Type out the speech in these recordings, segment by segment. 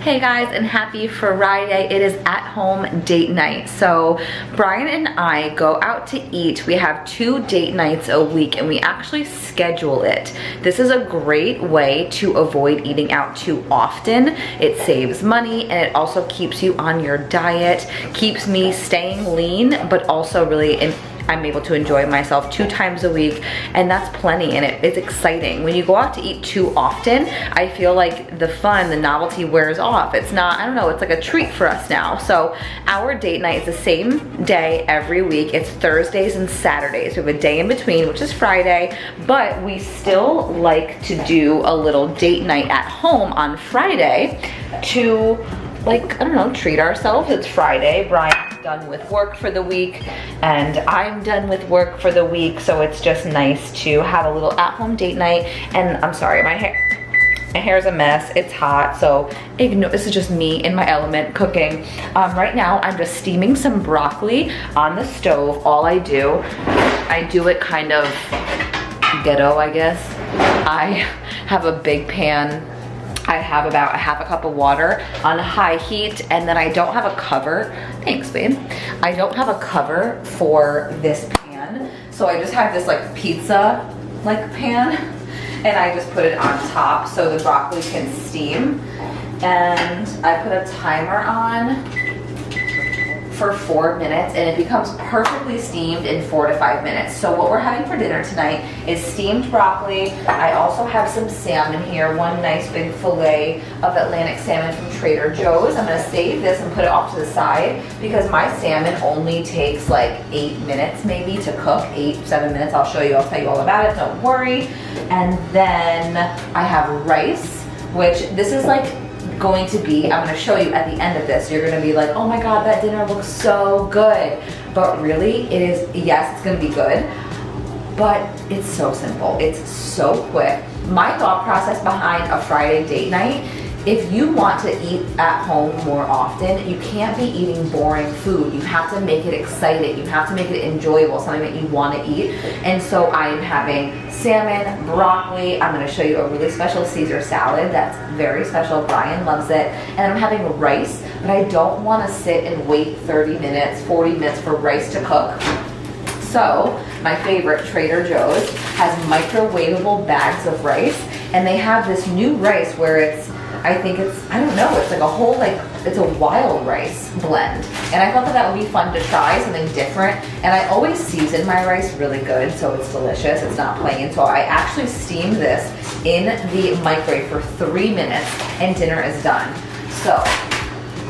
Hey guys, and happy Friday. It is at home date night. So Brian and I go out to eat. We have 2 date nights a week and we actually schedule it. This is a great way to avoid eating out too often. It saves money and it also keeps you on your diet, keeps me staying lean, but also really I'm able to enjoy myself 2 times a week, and that's plenty, and it's exciting. When you go out to eat too often, I feel like the fun, the novelty wears off. It's not, I don't know, it's like a treat for us now. So our date night is the same day every week. It's Thursdays and Saturdays. We have a day in between, which is Friday, but we still like to do a little date night at home on Friday to, like, I don't know, treat ourselves. It's Friday. Brian's done with work for the week and I'm done with work for the week, so it's just nice to have a little at-home date night. And I'm sorry, my hair's a mess. It's hot, so ignore. This is just me in my element cooking. Right now I'm just steaming some broccoli on the stove. All I do it kind of ghetto, I guess. I have a big pan. I have about a half a cup of water on high heat, and then I don't have a cover. Thanks, babe. I don't have a cover for this pan, so I just have this like pizza pan, and I just put it on top so the broccoli can steam. And I put a timer on for 4 minutes, and it becomes perfectly steamed in 4 to 5 minutes. So what we're having for dinner tonight is steamed broccoli. I also have some salmon here, one nice big fillet of Atlantic salmon from Trader Joe's. I'm gonna save this and put it off to the side because my salmon only takes like 8 minutes maybe to cook, 7 minutes. I'll show you, I'll tell you all about it, don't worry. And then I have rice, which this is like going to be, I'm going to show you at the end of this, you're going to be like, oh my god, that dinner looks so good. But really, it is, yes, it's going to be good, but it's so simple. It's so quick. My thought process behind a Friday date night, if you want to eat at home more often, you can't be eating boring food. You have to make it exciting. You have to make it enjoyable, something that you want to eat. And so I'm having salmon, broccoli. I'm going to show you a really special Caesar salad that's very special. Brian loves it. And I'm having rice, but I don't want to sit and wait 30 minutes, 40 minutes for rice to cook. So my favorite, Trader Joe's, has microwavable bags of rice, and they have this new rice where it's, I think it's, I don't know, it's like a whole, like, it's a wild rice blend. And I thought that would be fun to try, something different. And I always season my rice really good, so it's delicious, it's not plain. So I actually steamed this in the microwave for 3 minutes and dinner is done. So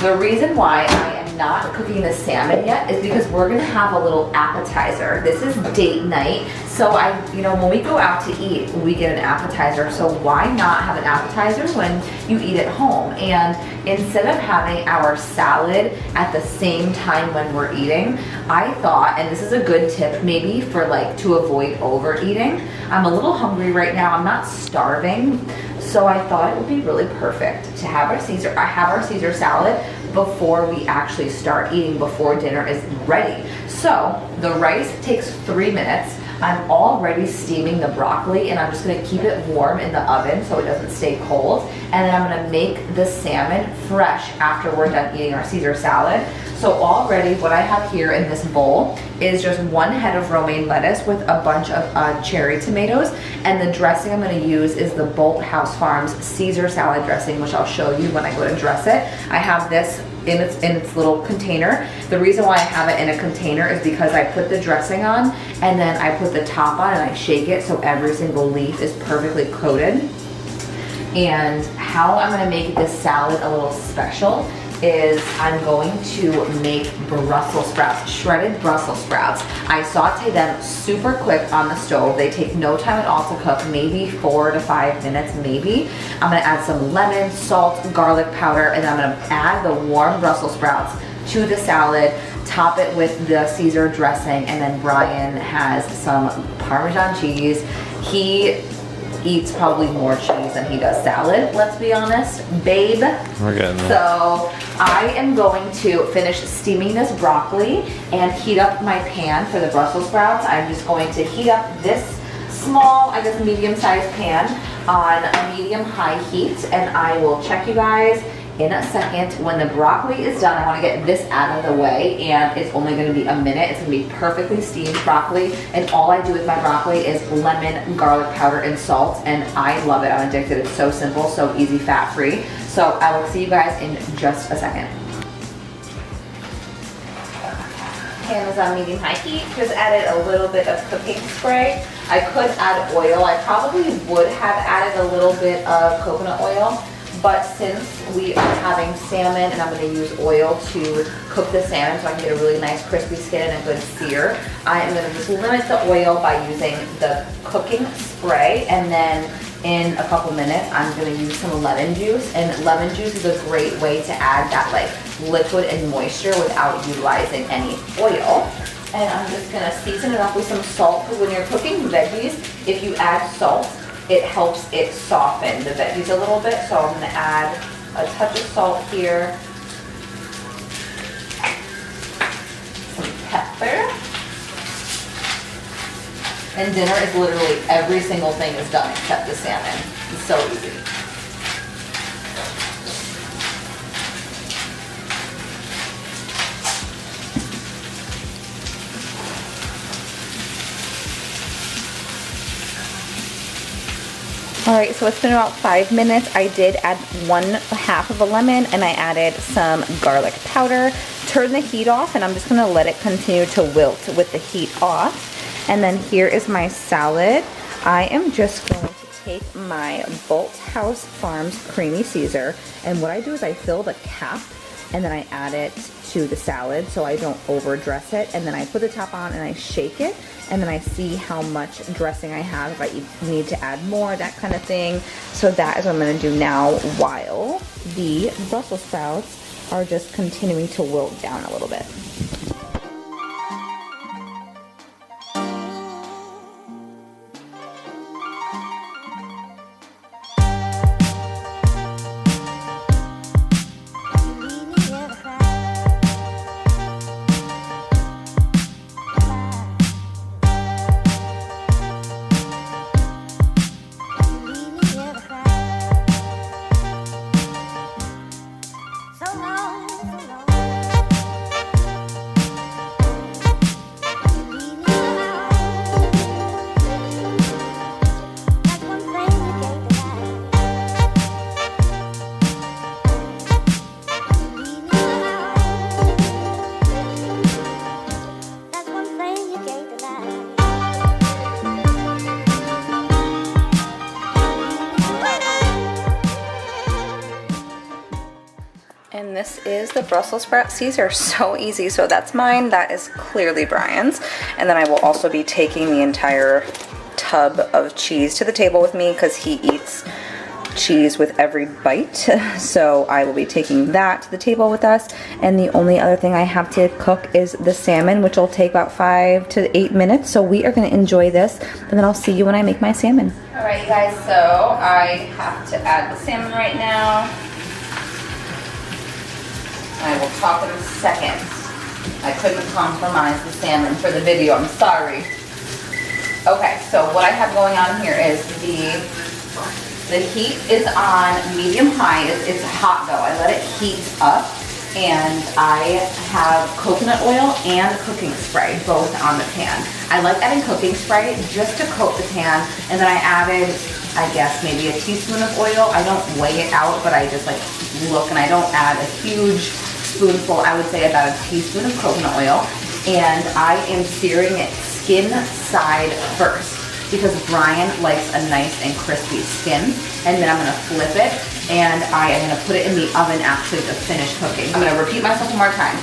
the reason why I am not cooking the salmon yet is because we're gonna have a little appetizer. This is date night, so when we go out to eat, we get an appetizer, so why not have an appetizer when you eat at home? And instead of having our salad at the same time when we're eating, I thought, and this is a good tip maybe for to avoid overeating. I'm a little hungry right now, I'm not starving, so I thought it would be really perfect to have our Caesar salad before we actually start eating, before dinner is ready. So the rice takes 3 minutes. I'm already steaming the broccoli, and I'm just gonna keep it warm in the oven so it doesn't stay cold. And then I'm gonna make the salmon fresh after we're done eating our Caesar salad. So already what I have here in this bowl is just 1 head of romaine lettuce with a bunch of cherry tomatoes. And the dressing I'm gonna use is the Bolt House Farms Caesar salad dressing, which I'll show you when I go to dress it. I have this in its little container. The reason why I have it in a container is because I put the dressing on and then I put the top on and I shake it so every single leaf is perfectly coated. And how I'm gonna make this salad a little special is I'm going to make Brussels sprouts, shredded Brussels sprouts. I saute them super quick on the stove. They take no time at all to cook, maybe 4 to 5 minutes maybe. I'm gonna add some lemon, salt, garlic powder, and I'm gonna add the warm Brussels sprouts to the salad, top it with the Caesar dressing, and then Brian has some Parmesan cheese. He eats probably more cheese than he does salad, let's be honest, babe. We're getting there. So I am going to finish steaming this broccoli and heat up my pan for the Brussels sprouts. I'm just going to heat up this small, I guess medium-sized pan on a medium-high heat, and I will check you guys in a second. When the broccoli is done, I want to get this out of the way, and it's only going to be a minute. It's going to be perfectly steamed broccoli, and all I do with my broccoli is lemon, garlic powder, and salt, and I love it. I'm addicted. It's so simple, so easy, fat-free. So I will see you guys in just a second. Pan is on medium-high heat. Just added a little bit of cooking spray. I could add oil. I probably would have added a little bit of coconut oil, but since we are having salmon and I'm going to use oil to cook the salmon so I can get a really nice crispy skin and a good sear, I am going to just limit the oil by using the cooking spray, and then in a couple minutes I'm going to use some lemon juice, and lemon juice is a great way to add that like liquid and moisture without utilizing any oil. And I'm just going to season it up with some salt, because when you're cooking veggies, if you add salt, it helps it soften the veggies a little bit. So I'm going to add a touch of salt here, some pepper, and dinner is literally every single thing is done except the salmon. It's so easy. All right, so it's been about 5 minutes. I did add 1/2 of a lemon, and I added some garlic powder. Turn the heat off, and I'm just gonna let it continue to wilt with the heat off. And then here is my salad. I am just going to take my Bolthouse Farms Creamy Caesar, and what I do is I fill the cap, and then I add it to the salad so I don't overdress it, and then I put the top on and I shake it, and then I see how much dressing I have, if I need to add more, that kind of thing. So that is what I'm going to do now while the Brussels sprouts are just continuing to wilt down a little bit. And this is the Brussels sprout Caesar. So easy. So that's mine. That is clearly Brian's. And then I will also be taking the entire tub of cheese to the table with me because he eats cheese with every bite. So I will be taking that to the table with us. And the only other thing I have to cook is the salmon, which will take about 5 to 8 minutes. So we are going to enjoy this, and then I'll see you when I make my salmon. All right, you guys. So I have to add the salmon right now. I will talk in a second. I couldn't compromise the salmon for the video, I'm sorry. Okay, so what I have going on here is the heat is on medium-high. It's hot though. I let it heat up, and I have coconut oil and cooking spray both on the pan. I like adding cooking spray just to coat the pan, and then I added, I guess, maybe a teaspoon of oil. I don't weigh it out, but I just like look, and I don't add a huge spoonful. I would say about a teaspoon of coconut oil, and I am searing it skin side first because Brian likes a nice and crispy skin. And then I'm going to flip it, and I am going to put it in the oven actually to finish cooking. I'm going to repeat myself one more time.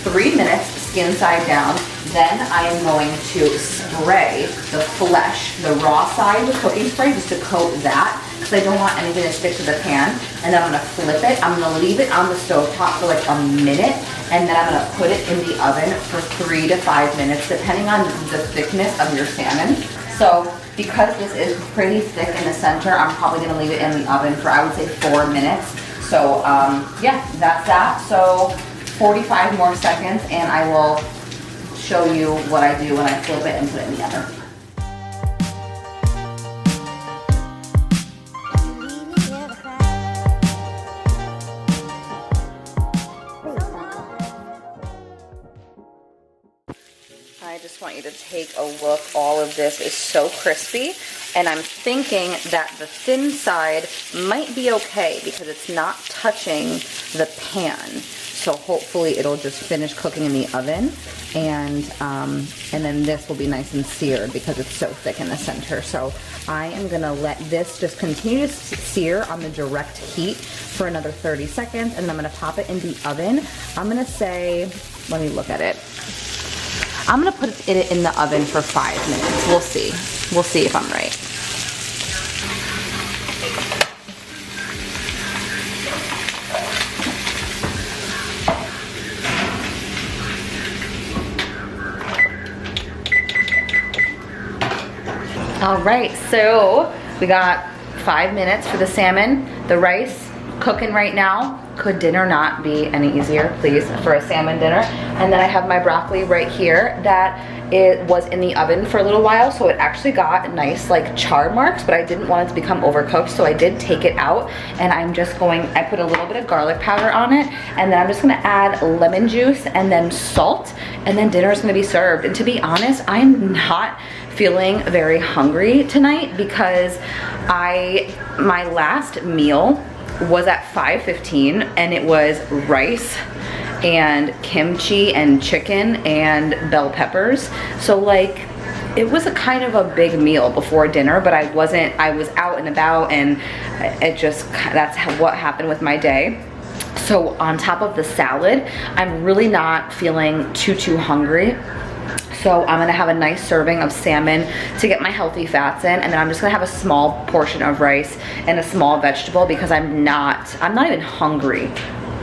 3 minutes, skin side down. Then I am going to spray the flesh, the raw side with cooking spray just to coat that, because I don't want anything to stick to the pan. And then I'm going to flip it. I'm going to leave it on the stove top for like a minute, and then I'm going to put it in the oven for 3 to 5 minutes, depending on the thickness of your salmon. So because this is pretty thick in the center, I'm probably going to leave it in the oven for, I would say, 4 minutes. So yeah, that's that. So 45 more seconds, and I will show you what I do when I flip it and put it in the oven. I just want you to take a look. All of this is so crispy, and I'm thinking that the thin side might be okay because it's not touching the pan. So hopefully it'll just finish cooking in the oven, and then this will be nice and seared because it's so thick in the center. So I am gonna let this just continue to sear on the direct heat for another 30 seconds, and then I'm gonna pop it in the oven. I'm gonna say, let me look at it. I'm gonna put it in the oven for 5 minutes. We'll see. We'll see if I'm right. All right, so we got 5 minutes for the salmon. The rice cooking right now. Could dinner not be any easier, please, for a salmon dinner? And then I have my broccoli right here that it was in the oven for a little while, so it actually got nice like char marks, but I didn't want it to become overcooked, so I did take it out, and I'm just going, I put a little bit of garlic powder on it, and then I'm just gonna add lemon juice and then salt, and then dinner is gonna be served. And to be honest, I'm not feeling very hungry tonight because my last meal was at 5:15, and it was rice and kimchi and chicken and bell peppers. So like, it was a kind of a big meal before dinner, but I was out and about, and that's what happened with my day. So on top of the salad, I'm really not feeling too hungry. So I'm gonna have a nice serving of salmon to get my healthy fats in, and then I'm just gonna have a small portion of rice and a small vegetable because I'm not even hungry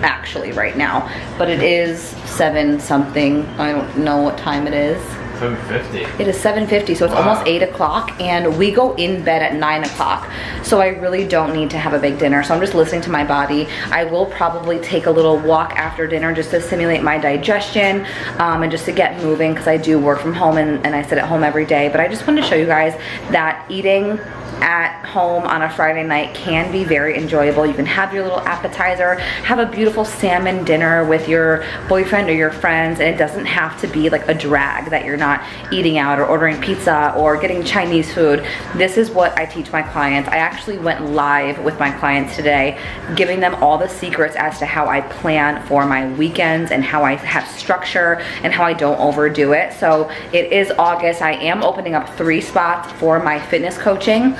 actually right now, but it is 7 something. I don't know what time it is. 7:50. It is 7:50, so it's almost 8 o'clock, and we go in bed at 9 o'clock. So I really don't need to have a big dinner. So I'm just listening to my body. I will probably take a little walk after dinner just to stimulate my digestion and just to get moving, because I do work from home and I sit at home every day. But I just wanted to show you guys that eating at home on a Friday night can be very enjoyable. You can have your little appetizer, have a beautiful salmon dinner with your boyfriend or your friends, and it doesn't have to be like a drag that you're not eating out or ordering pizza or getting Chinese food. This is what I teach my clients. I actually went live with my clients today, giving them all the secrets as to how I plan for my weekends and how I have structure and how I don't overdo it. So it is August. I am opening up 3 spots for my fitness coaching.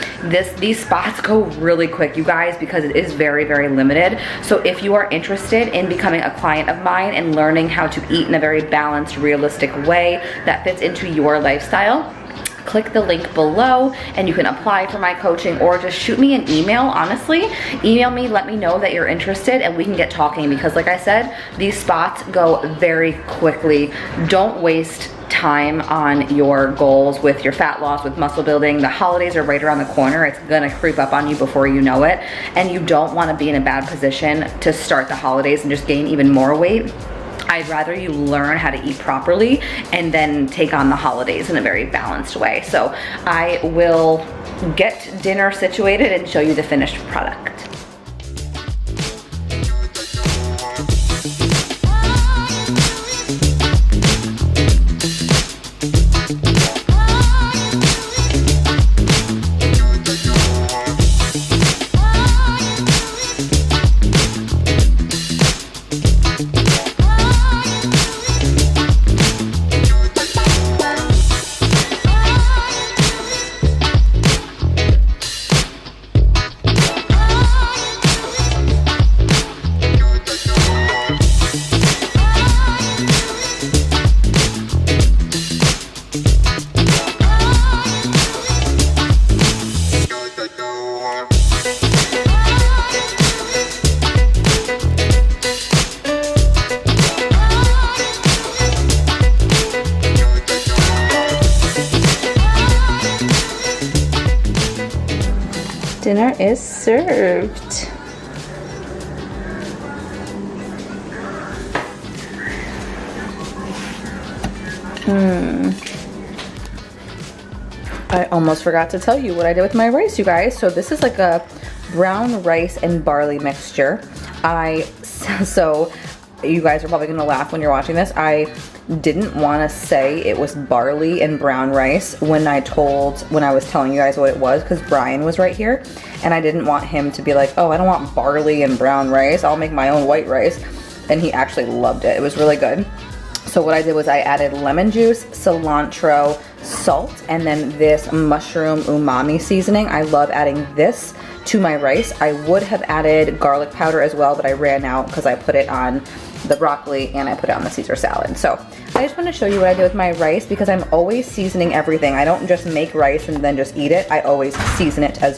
These spots go really quick, you guys, because it is very limited. So if you are interested in becoming a client of mine and learning how to eat in a very balanced, realistic way that fits into your lifestyle, click the link below and you can apply for my coaching, or just shoot me an email. Honestly, email me, let me know that you're interested, and we can get talking, because like I said, these spots go very quickly. Don't waste time on your goals with your fat loss, with muscle building. The holidays are right around the corner. It's gonna creep up on you before you know it, and you don't want to be in a bad position to start the holidays and just gain even more weight. I'd rather you learn how to eat properly and then take on the holidays in a very balanced way. So I will get dinner situated and show you the finished product. Dinner is served. I almost forgot to tell you what I did with my rice, you guys. So this is like a brown rice and barley mixture. So you guys are probably gonna laugh when you're watching this. I didn't want to say it was barley and brown rice when I was telling you guys what it was, because Brian was right here and I didn't want him to be like, oh, I don't want barley and brown rice, I'll make my own white rice. And he actually loved it. It was really good. So what I did was I added lemon juice, cilantro, salt, and then this mushroom umami seasoning. I love adding this to my rice. I would have added garlic powder as well, but I ran out because I put it on the broccoli and I put it on the Caesar salad. So I just want to show you what I do with my rice, because I'm always seasoning everything. I don't just make rice and then just eat it. I always season it as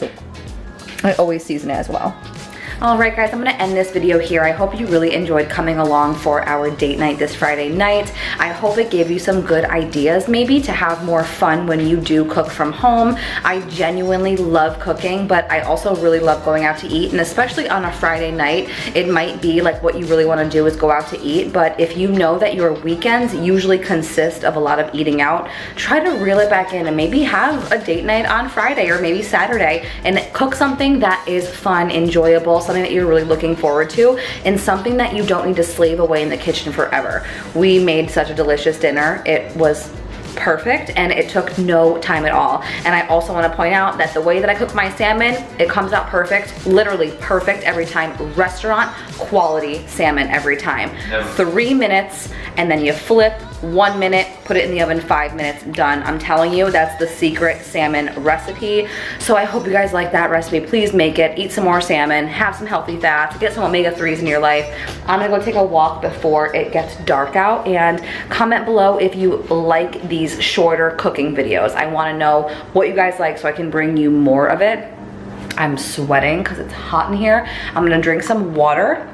well. Alright guys, I'm going to end this video here. I hope you really enjoyed coming along for our date night this Friday night. I hope it gave you some good ideas maybe to have more fun when you do cook from home. I genuinely love cooking, but I also really love going out to eat, and especially on a Friday night, it might be like what you really want to do is go out to eat, but if you know that your weekends usually consist of a lot of eating out, try to reel it back in and maybe have a date night on Friday or maybe Saturday and cook something that is fun, enjoyable, something that you're really looking forward to, and something that you don't need to slave away in the kitchen forever. We made such a delicious dinner. It was perfect and it took no time at all. And I also want to point out that the way that I cook my salmon, it comes out perfect, literally perfect every time. Restaurant quality salmon every time. 3 minutes and then you flip, 1 minute, put it in the oven, 5 minutes, done. I'm telling you, that's the secret salmon recipe. So I hope you guys like that recipe. Please make it, eat some more salmon, have some healthy fats, get some omega-3s in your life. I'm gonna go take a walk before it gets dark out, and comment below if you like these shorter cooking videos. I wanna know what you guys like so I can bring you more of it. I'm sweating because it's hot in here. I'm gonna drink some water.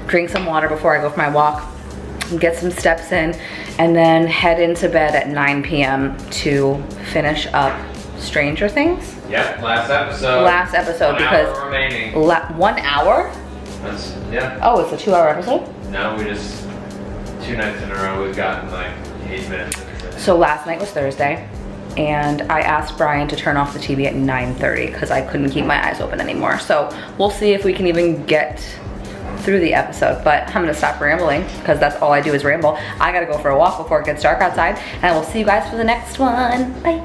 Drink some water before I go for my walk, get some steps in, and then head into bed at 9 p.m. to finish up Stranger Things. Yep, last episode. Last episode, because 1 hour remaining. 1 hour? Yeah. Oh, it's a 2-hour episode? No, we just 2 nights in a row we've gotten like 8 minutes. So last night was Thursday, and I asked Brian to turn off the TV at 9:30 because I couldn't keep my eyes open anymore. So we'll see if we can even get through the episode, but I'm gonna stop rambling because that's all I do is ramble. I gotta go for a walk before it gets dark outside, and I will see you guys for the next one. Bye.